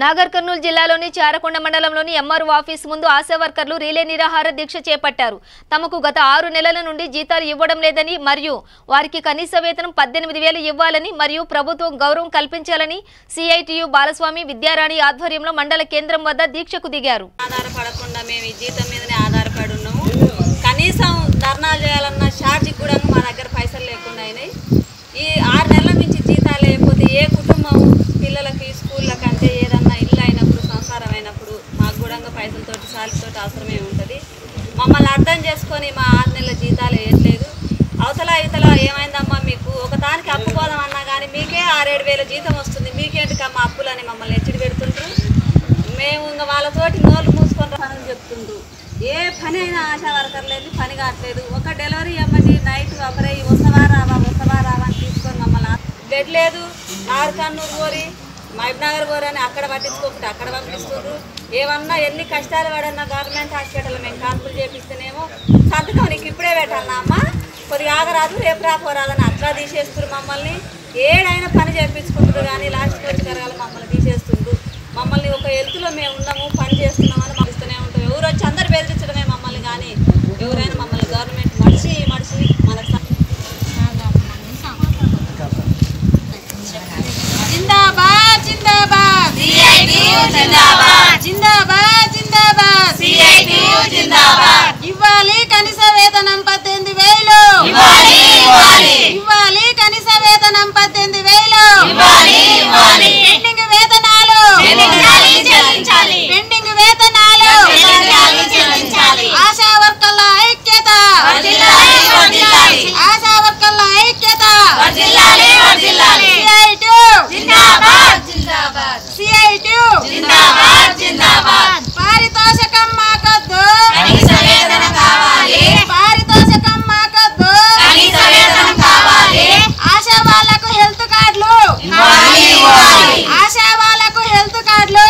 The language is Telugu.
నాగర్ కర్నూలు జిల్లాలోని చారకొండ మండలంలోని ఎంఆర్ఓ ఆఫీస్ ముందు ఆశా వర్కర్లు రిలే నిరాహార దీక్ష చేపట్టారు. తమకు గత 6 నెలల నుండి జీతాలు ఇవ్వడం లేదని మరియు వారికి కనీస వేతనం 18,000 ఇవ్వాలని మరియు ప్రభుత్వం గౌరవం కల్పించాలని సిఐటియు బాలస్వామి విద్యారాణి ఆధ్వర్యంలో మండల కేంద్రం వద్ద దీక్షకు దిగారు. ఆధారపడకుండా మేము ఈ జీతం మీదనే ఆధారపడి ఉన్నాము. కనీసం ధర్నాలు చేయాలన్న ఛార్జీ కూడా మా దగ్గర పైసలు లేకుండా అయినాయి. ఈ 6 నెలల నుంచి జీతాలు లేకపోతే ఏ కుటుంబం పిల్లలకి స్కూళ్ళకి అంటే ఏదన్నా ఇల్లు అయినప్పుడు సంసారం అయినప్పుడు మాకు కూడా పైసలతోటి సాలితోటి అవసరమే ఉంటుంది. మమ్మల్ని అర్థం చేసుకొని మా 6 నెలల జీతాలు వేయట్లేదు. అవతల ఇతల ఏమైందమ్మా మీకు ఒకదానికి అప్పు పోదామన్నా కానీ మీకే 6-7 వేల జీతం వస్తుంది, మీకేంటికమ్మా అప్పులని మమ్మల్ని ఎచ్చిడి పెడుతుండ్రు. మేము ఇంకా వాళ్ళతోటి నోళ్ళు మూసుకొని పనులు చెప్తుండ్రు. ఏ పని అయినా ఆశా వర్కర్లేదు, పని కావట్లేదు. ఒక డెలివరీ అమ్మని నైట్ ఒకరే వస్తవా రావా అని తీసుకొని మమ్మల్ని బెడ్ లేదు నాగర్ కర్నూలు కోరి మహబూబ్నగర్ కోరి అని అక్కడ పట్టించుకోకుండా అక్కడ పంపిస్తుండ్రు. ఏమన్నా ఎన్ని కష్టాలు పడన్నా గవర్నమెంట్ హాస్పిటల్ మేము కాన్పులు చేపిస్తేనేమో సంతకం నీకు ఇప్పుడే పెట్టాలన్నా అమ్మ కొద్దిగా ఆగరాదు రేపు రాపోరాదని అట్లా తీసేస్తున్నారు. మమ్మల్ని ఏడైనా పని చేయించుకుంటారు కానీ లాస్ట్కి వచ్చి కరగాలి మమ్మల్ని తీసేస్తుండ్రు. మమ్మల్ని ఒక ఎత్తులో మేము ఉన్నాము పని చేస్తున్నామని పంపిస్తూనే ఉంటాం. ఎవరు వచ్చి అందరు బెదిరించడమే మమ్మల్ని కానీ ఎవరైనా మమ్మల్ని గవర్నమెంట్ మడిచి మనకు జిందాబాద్ జిందాబాద్ జిందాబాద్ జిందాబాద్ జిందాబాద్ ఇవ్వాలి కనీస వేతనం 18,000 ఇవ్వాలి కనీస వేతనం 18,000 పెండింగ్ వేతనాలు ఆశా వర్కర్ల ఐక్యత ఆశా వర్కర్ల ఐక్యత పారితోషకం మాకొద్దు పారితోషకం మాకొద్దు ఆశా వాళ్ళకు హెల్త్ కార్డులు ఆశా వాళ్ళకు హెల్త్ కార్డులు